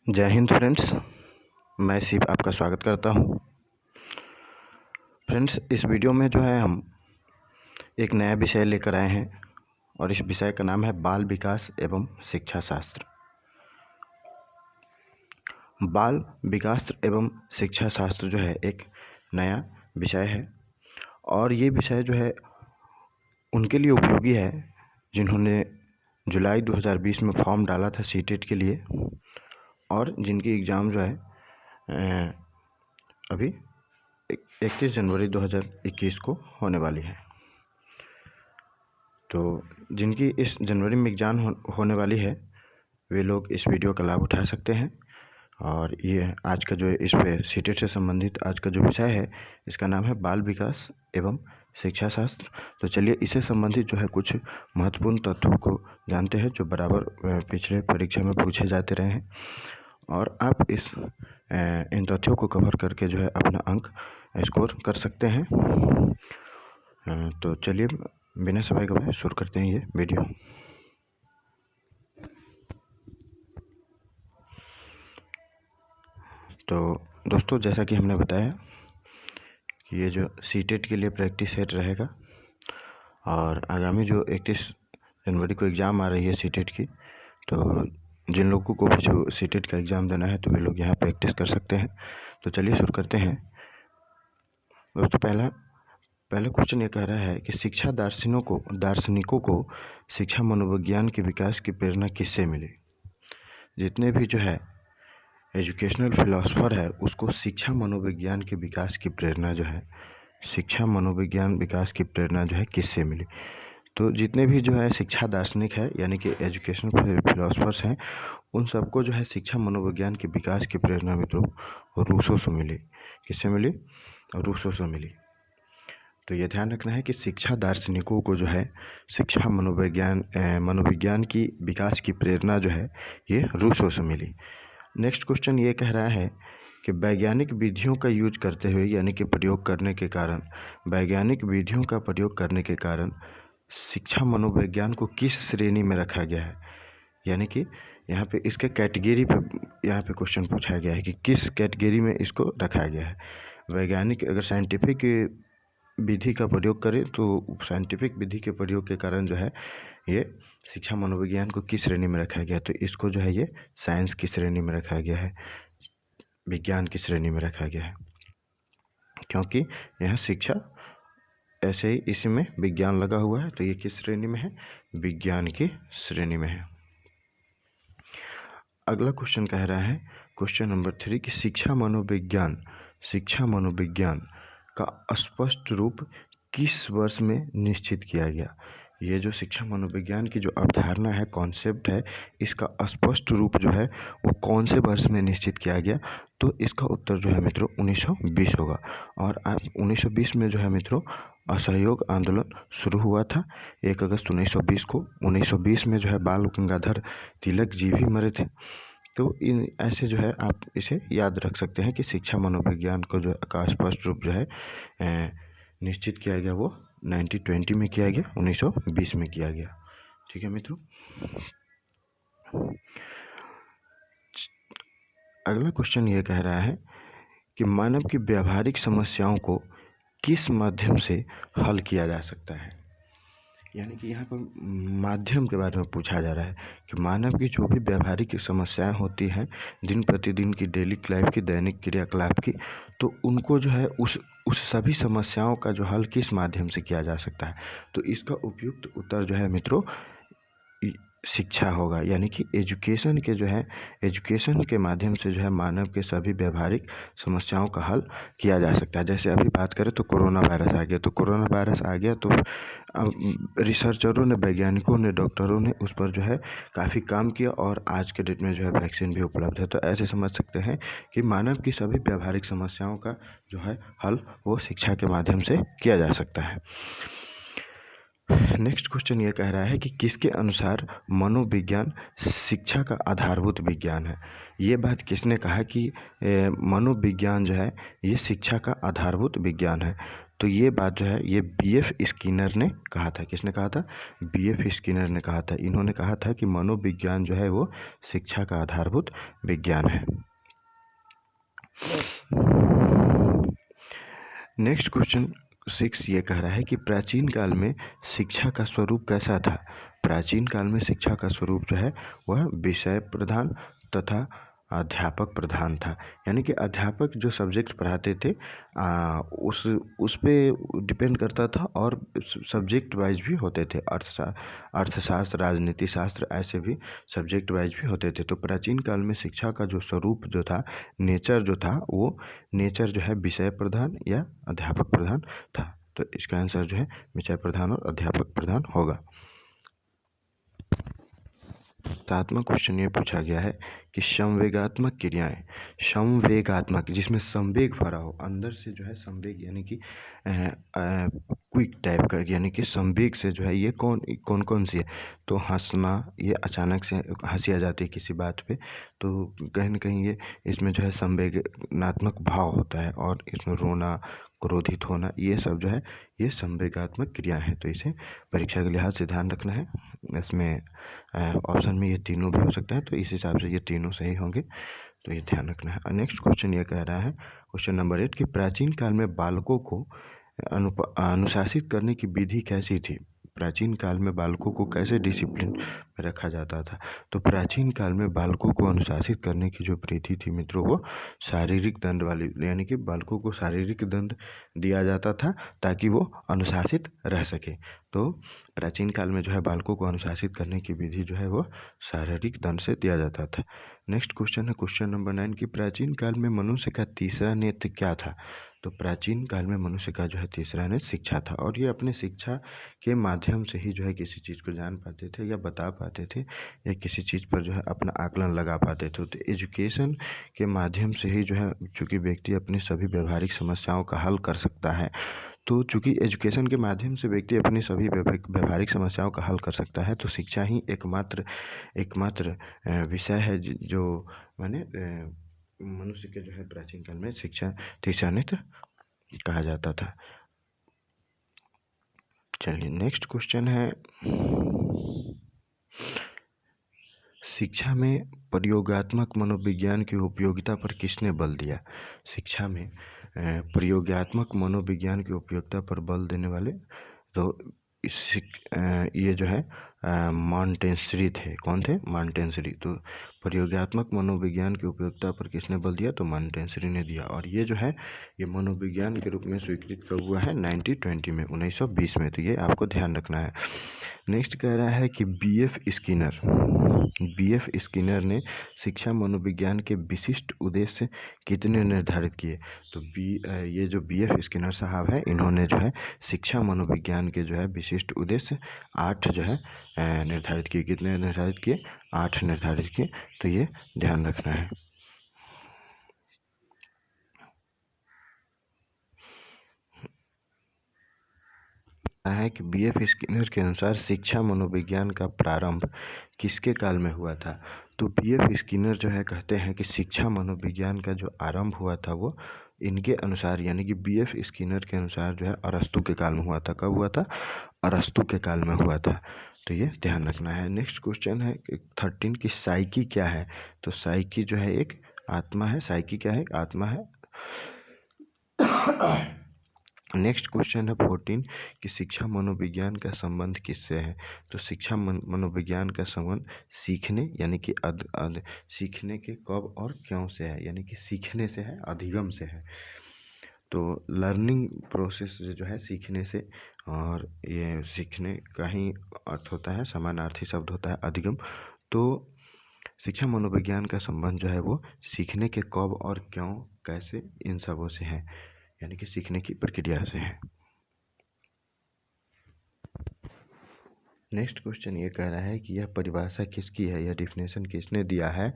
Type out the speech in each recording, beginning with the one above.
जय हिंद फ्रेंड्स, मैं शिव आपका स्वागत करता हूं। फ्रेंड्स, इस वीडियो में जो है हम एक नया विषय लेकर आए हैं और इस विषय का नाम है बाल विकास एवं शिक्षा शास्त्र। बाल विकास एवं शिक्षा शास्त्र जो है एक नया विषय है और ये विषय जो है उनके लिए उपयोगी है जिन्होंने जुलाई 2020 में फॉर्म डाला था सीटेट के लिए और जिनकी एग्ज़ाम जो है अभी 31 जनवरी 2021 को होने वाली है। तो जिनकी इस जनवरी में एग्ज़ाम होने वाली है वे लोग इस वीडियो का लाभ उठा सकते हैं। और ये आज का जो इस पे सीटेट से संबंधित आज का जो विषय है इसका नाम है बाल विकास एवं शिक्षा शास्त्र। तो चलिए इससे संबंधित जो है कुछ महत्वपूर्ण तथ्यों को जानते हैं जो बराबर पिछले परीक्षा में पूछे जाते रहे हैं और आप इन तथ्यों को कवर करके जो है अपना अंक स्कोर कर सकते हैं। तो चलिए बिना समय गवाए शुरू करते हैं ये वीडियो। तो दोस्तों, जैसा कि हमने बताया कि ये जो सीटेट के लिए प्रैक्टिस सेट रहेगा और आगामी जो 31 जनवरी को एग्ज़ाम आ रही है सीटेट की, तो जिन लोगों को भी जो सीटेट का एग्ज़ाम देना है तो वे लोग यहाँ प्रैक्टिस कर सकते हैं। तो चलिए शुरू करते हैं दोस्तों। पहला क्वेश्चन ये कह रहा है कि शिक्षा दार्शनिकों को शिक्षा मनोविज्ञान के विकास की प्रेरणा किससे मिली। जितने भी जो है एजुकेशनल फिलोसफर है उसको शिक्षा मनोविज्ञान के विकास की प्रेरणा जो है शिक्षा मनोविज्ञान विकास की प्रेरणा जो है किससे मिली। तो जितने भी जो है शिक्षा दार्शनिक है यानी कि एजुकेशनल फिलोसफर्स हैं उन सबको जो है शिक्षा मनोविज्ञान के विकास की प्रेरणा मित्रों रूसो से मिली। किससे मिली? रूसो से मिली। तो ये ध्यान रखना है कि शिक्षा दार्शनिकों को जो है शिक्षा मनोविज्ञान की विकास की प्रेरणा जो है ये रूसो से मिली। नेक्स्ट क्वेश्चन ये कह रहा है कि वैज्ञानिक विधियों का यूज करते हुए यानी कि प्रयोग करने के कारण वैज्ञानिक विधियों का प्रयोग करने के कारण शिक्षा मनोविज्ञान को किस श्रेणी में रखा गया है। यानी कि यहाँ पे इसके कैटेगरी पे यहाँ पे क्वेश्चन पूछा गया है कि किस कैटेगरी में इसको रखा गया है। वैज्ञानिक अगर साइंटिफिक विधि का प्रयोग करें तो साइंटिफिक विधि के प्रयोग के कारण जो है ये शिक्षा मनोविज्ञान को किस श्रेणी में रखा गया है। तो इसको जो है ये साइंस की श्रेणी में रखा गया है, विज्ञान की श्रेणी में रखा गया है, क्योंकि यह शिक्षा ऐसे ही इसमें विज्ञान लगा हुआ है। तो ये किस श्रेणी में है? विज्ञान की श्रेणी में है। अगला क्वेश्चन कह रहा है क्वेश्चन नंबर 3 कि शिक्षा मनोविज्ञान का स्पष्ट रूप किस वर्ष में निश्चित किया गया। ये जो शिक्षा मनोविज्ञान की जो अवधारणा है, कॉन्सेप्ट है, इसका स्पष्ट रूप जो है वो कौन से वर्ष में निश्चित किया गया। तो इसका उत्तर जो है मित्रों 1920 होगा। और 1920 में जो है मित्रों असहयोग आंदोलन शुरू हुआ था 1 अगस्त 1920 को। 1920 में जो है बाल गंगाधर तिलक जी भी मरे थे। तो इन ऐसे जो है आप इसे याद रख सकते हैं कि शिक्षा मनोविज्ञान को जो का स्पष्ट रूप जो है निश्चित किया गया वो 1920 में किया गया, 1920 में किया गया। ठीक है मित्रों। अगला क्वेश्चन ये कह रहा है कि मानव की व्यावहारिक समस्याओं को किस माध्यम से हल किया जा सकता है। यानी कि यहाँ पर माध्यम के बारे में पूछा जा रहा है कि मानव की जो भी व्यावहारिक समस्याएं होती हैं दिन प्रतिदिन की, डेली लाइफ की, दैनिक क्रियाकलाप की, तो उनको जो है उस सभी समस्याओं का जो हल किस माध्यम से किया जा सकता है। तो इसका उपयुक्त उत्तर जो है मित्रों शिक्षा होगा। यानी कि एजुकेशन के माध्यम से जो है मानव के सभी व्यावहारिक समस्याओं का हल किया जा सकता है। जैसे अभी बात करें तो कोरोना वायरस आ गया तो रिसर्चरों ने, वैज्ञानिकों ने, डॉक्टरों ने उस पर जो है काफ़ी काम किया और आज के डेट में जो है वैक्सीन भी उपलब्ध है। तो ऐसे समझ सकते हैं कि मानव की सभी व्यावहारिक समस्याओं का जो है हल वो शिक्षा के माध्यम से किया जा सकता है। नेक्स्ट क्वेश्चन ये कह रहा है कि किसके अनुसार मनोविज्ञान शिक्षा का आधारभूत विज्ञान है। ये बात किसने कहा कि मनोविज्ञान जो है ये शिक्षा का आधारभूत विज्ञान है। तो ये बात जो है ये बीएफ स्किनर ने कहा था। किसने कहा था? बीएफ स्किनर ने कहा था। इन्होंने कहा था कि मनोविज्ञान जो है वो शिक्षा का आधारभूत विज्ञान है। नेक्स्ट क्वेश्चन 6 ये कह रहा है कि प्राचीन काल में शिक्षा का स्वरूप कैसा था? प्राचीन काल में शिक्षा का स्वरूप जो है वह विषय प्रधान तथा अध्यापक प्रधान था। यानी कि अध्यापक जो सब्जेक्ट पढ़ाते थे उस पे डिपेंड करता था, और सब्जेक्ट वाइज भी होते थे। अर्थशास्त्र, राजनीति शास्त्र, ऐसे भी सब्जेक्ट वाइज भी होते थे। तो प्राचीन काल में शिक्षा का जो स्वरूप जो था, नेचर जो था, वो नेचर जो है विषय प्रधान या अध्यापक प्रधान था। तो इसका आंसर जो है विषय प्रधान और अध्यापक प्रधान होगा। 7वां क्वेश्चन ये पूछा गया है कि संवेगात्मक क्रियाएं, संवेगात्मक जिसमें संवेग भरा हो, अंदर से जो है संवेग यानी कि क्विक टाइप का, यानी कि संवेग से जो है ये कौन कौन सी है? तो हंसना, ये अचानक से हंसी आ जाती है किसी बात पे, तो कहीं ना कहीं ये इसमें जो है संवेगात्मक भाव होता है। और इसमें रोना, क्रोधित होना, ये सब जो है ये संवेगात्मक क्रिया है। तो इसे परीक्षा के लिहाज से ध्यान रखना है। इसमें ऑप्शन में ये तीनों भी हो सकता है, तो इस हिसाब से ये तीनों सही होंगे, तो ये ध्यान रखना है। नेक्स्ट क्वेश्चन ये कह रहा है, क्वेश्चन नंबर 8 कि प्राचीन काल में बालकों को अनुशासित करने की विधि कैसी थी? प्राचीन काल में बालकों को कैसे डिसिप्लिन में रखा जाता था? तो प्राचीन काल में बालकों को अनुशासित करने की जो विधि थी मित्रों, वो शारीरिक दंड वाली, यानी कि बालकों को शारीरिक दंड दिया जाता था ताकि वो अनुशासित रह सके। तो प्राचीन काल में जो है बालकों को अनुशासित करने की विधि जो है वो शारीरिक दंड से दिया जाता था। नेक्स्ट क्वेश्चन है क्वेश्चन नंबर 9 कि प्राचीन काल में मनुष्य का तीसरा नेत्र क्या था? तो प्राचीन काल में मनुष्य का जो है तीसरा नेत्र शिक्षा था, और ये अपने शिक्षा के माध्यम से ही जो है किसी चीज़ को जान पाते थे या बता पाते थे, या किसी चीज़ पर जो है अपना आकलन लगा पाते थे। तो एजुकेशन के माध्यम से ही जो है चूँकि व्यक्ति अपनी सभी व्यवहारिक समस्याओं का हल कर सकता है, तो चूँकि एजुकेशन के माध्यम से व्यक्ति अपनी सभी व्यवहारिक समस्याओं का हल कर सकता है, तो शिक्षा ही एकमात्र विषय है जो माने मनुष्य के जो है प्राचीन काल में शिक्षा तीसरा नेत्र कहा जाता था। चलिए नेक्स्ट क्वेश्चन है, शिक्षा में प्रयोगात्मक मनोविज्ञान की उपयोगिता पर किसने बल दिया? शिक्षा में प्रयोगात्मक मनोविज्ञान की उपयोगिता पर बल देने वाले तो ये जो है मॉन्टेसरी थे। कौन थे? मॉन्टेसरी। तो प्रयोगात्मक मनोविज्ञान की उपयोगिता पर किसने बल दिया? तो मॉन्टेसरी ने दिया। और ये जो है ये मनोविज्ञान के रूप में स्वीकृत कब हुआ है? 1920 में, 1920 में। तो ये आपको ध्यान रखना है। नेक्स्ट कह रहा है कि बीएफ स्किनर ने शिक्षा मनोविज्ञान के विशिष्ट उद्देश्य कितने निर्धारित किए? तो ये जो बीएफ स्किनर साहब है, इन्होंने जो है शिक्षा मनोविज्ञान के जो है विशिष्ट उद्देश्य 8 जो है निर्धारित किए। कितने निर्धारित किए? 8 निर्धारित किए। तो ये ध्यान रखना है। है कि बीएफ स्किनर के अनुसार शिक्षा मनोविज्ञान का प्रारंभ किसके काल में हुआ था? तो बीएफ स्किनर जो है कहते हैं कि शिक्षा मनोविज्ञान का जो आरंभ हुआ था वो इनके अनुसार, यानी कि बीएफ स्किनर के अनुसार जो है अरस्तु के काल में हुआ था। कब हुआ था? अरस्तु के काल में हुआ था। तो ये ध्यान रखना है। नेक्स्ट क्वेश्चन है 13 की साइकी क्या है? तो साइकी जो है एक आत्मा है। साइकी क्या है? आत्मा है। नेक्स्ट क्वेश्चन है 14 कि शिक्षा मनोविज्ञान का संबंध किससे है? तो शिक्षा मनोविज्ञान का संबंध सीखने, यानी कि सीखने के कब और क्यों से है, यानी कि सीखने से है, अधिगम से है। तो लर्निंग प्रोसेस जो है सीखने से, और ये सीखने का ही अर्थ होता है, समानार्थी शब्द होता है अधिगम। तो शिक्षा मनोविज्ञान का संबंध जो है वो सीखने के कब और क्यों, कैसे, इन सबों से है, यानी कि सीखने की प्रक्रिया से है। नेक्स्ट क्वेश्चन ये कह रहा है कि यह परिभाषा किसकी है, यह डिफिनेशन किसने दिया है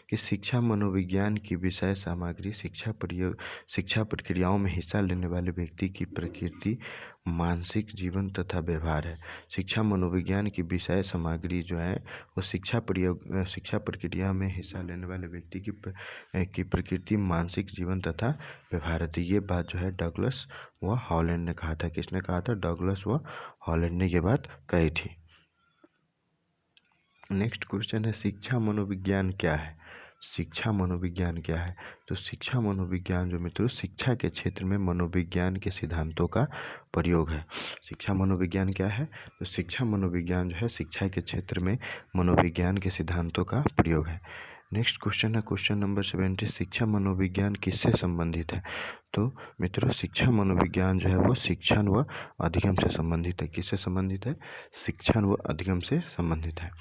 कि शिक्षा मनोविज्ञान की विषय सामग्री शिक्षा प्रक्रियाओं में हिस्सा लेने वाले व्यक्ति की प्रकृति, मानसिक जीवन तथा व्यवहार है। शिक्षा मनोविज्ञान की विषय सामग्री जो है वो शिक्षा प्रक्रिया में हिस्सा लेने वाले व्यक्ति की प्रकृति, मानसिक जीवन तथा व्यवहार है। तो ये बात जो है डगलस व हॉलैंड ने कहा था। किसने कहा था? डगलस व हॉलैंड ने ये बात कही थी। नेक्स्ट क्वेश्चन है शिक्षा मनोविज्ञान क्या है? शिक्षा मनोविज्ञान क्या है? तो शिक्षा मनोविज्ञान जो मित्रों शिक्षा के क्षेत्र में मनोविज्ञान के सिद्धांतों का प्रयोग है। शिक्षा मनोविज्ञान क्या है? तो शिक्षा मनोविज्ञान जो है शिक्षा के क्षेत्र में मनोविज्ञान के सिद्धांतों का प्रयोग है। नेक्स्ट क्वेश्चन है क्वेश्चन नंबर 70, शिक्षा मनोविज्ञान किससे संबंधित है? तो मित्रों शिक्षा मनोविज्ञान जो है वो शिक्षण व अधिगम से संबंधित है। किससे संबंधित है? शिक्षण व अधिगम से संबंधित है।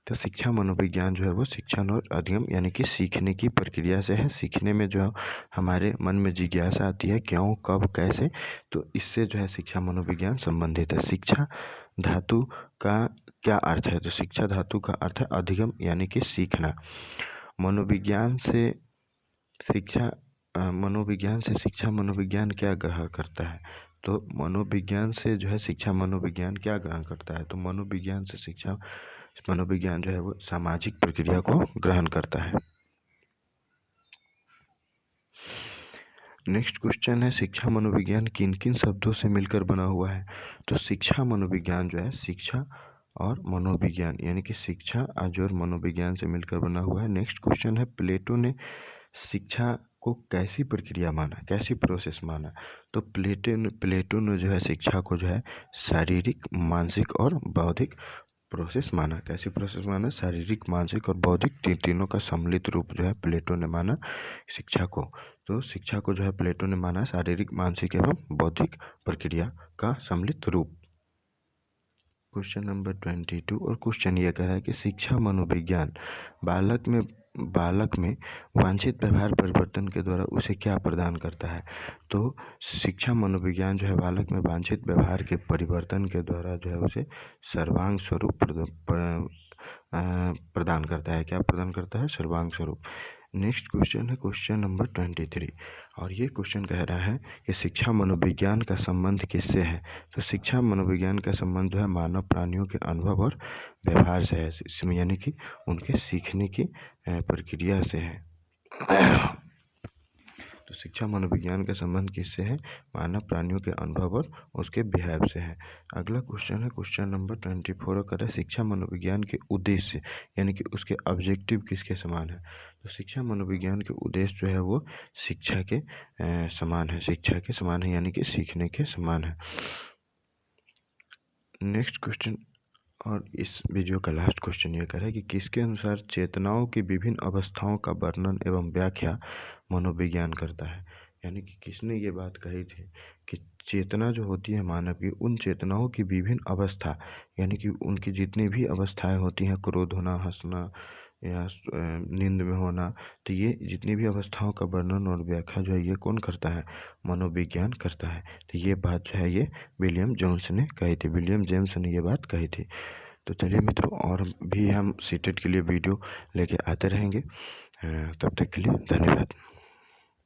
तो शिक्षा मनोविज्ञान जो है वो शिक्षण और अधिगम यानी कि सीखने की प्रक्रिया से है। सीखने में जो हमारे मन में जिज्ञासा आती है क्यों, कब, कैसे, तो इससे जो है शिक्षा मनोविज्ञान संबंधित है। शिक्षा धातु का क्या अर्थ है? तो शिक्षा धातु का अर्थ है अधिगम यानी कि सीखना। मनोविज्ञान से शिक्षा मनोविज्ञान क्या ग्रहण करता है? तो मनोविज्ञान से जो है शिक्षा मनोविज्ञान क्या ग्रहण करता है? तो मनोविज्ञान जो है वो सामाजिक प्रक्रिया को ग्रहण करता है। नेक्स्ट क्वेश्चन है शिक्षा मनोविज्ञान किन किन शब्दों से मिलकर बना हुआ है? तो शिक्षा मनोविज्ञान जो है शिक्षा और मनोविज्ञान यानी कि शिक्षा आज और मनोविज्ञान से मिलकर बना हुआ है। नेक्स्ट क्वेश्चन है प्लेटो ने शिक्षा को कैसी प्रक्रिया माना, कैसी प्रोसेस माना? तो प्लेटो ने जो है शिक्षा को जो है शारीरिक, मानसिक और बौद्धिक प्रोसेस माना। कैसी प्रोसेस माना? शारीरिक, मानसिक और बौद्धिक तीनों का सम्मिलित रूप जो है प्लेटो ने माना शिक्षा को। तो शिक्षा को जो है प्लेटो ने माना शारीरिक, मानसिक एवं बौद्धिक प्रक्रिया का सम्मिलित रूप। क्वेश्चन नंबर 22 और क्वेश्चन ये कह रहा है कि शिक्षा मनोविज्ञान बालक में वांछित व्यवहार परिवर्तन के द्वारा उसे क्या प्रदान करता है? तो शिक्षा मनोविज्ञान जो है बालक में वांछित व्यवहार के परिवर्तन के द्वारा जो है उसे सर्वांग स्वरूप प्रदान करता है। क्या प्रदान करता है? सर्वांग स्वरूप। नेक्स्ट क्वेश्चन है क्वेश्चन नंबर 23 और ये क्वेश्चन कह रहा है कि शिक्षा मनोविज्ञान का संबंध किससे है? तो शिक्षा मनोविज्ञान का संबंध जो है मानव प्राणियों के अनुभव और व्यवहार से है, इसमें यानी कि उनके सीखने की प्रक्रिया से है। तो शिक्षा मनोविज्ञान का संबंध किससे है? मानव प्राणियों के अनुभव और उसके बिहेव से है। अगला क्वेश्चन है क्वेश्चन नंबर 24 कर शिक्षा मनोविज्ञान के उद्देश्य यानी कि उसके ऑब्जेक्टिव किसके समान है? तो शिक्षा मनोविज्ञान के उद्देश्य जो है वो शिक्षा के समान है, शिक्षा के समान है यानी कि सीखने के समान है। नेक्स्ट क्वेश्चन और इस वीडियो का लास्ट क्वेश्चन ये कह रहा है कि किसके अनुसार चेतनाओं की विभिन्न अवस्थाओं का वर्णन एवं व्याख्या मनोविज्ञान करता है? यानी कि किसने ये बात कही थी कि चेतना जो होती है मानव की, उन चेतनाओं की विभिन्न अवस्था यानी कि उनकी जितनी भी अवस्थाएं होती हैं, क्रोध होना, हंसना या नींद में होना, तो ये जितनी भी अवस्थाओं का वर्णन और व्याख्या जो है ये कौन करता है? मनोविज्ञान करता है। तो ये बात जो है ये विलियम जेम्स ने कही थी, विलियम जेम्स ने ये बात कही थी। तो चलिए मित्रों और भी हम सीटेट के लिए वीडियो लेके आते रहेंगे। तब तक के लिए धन्यवाद।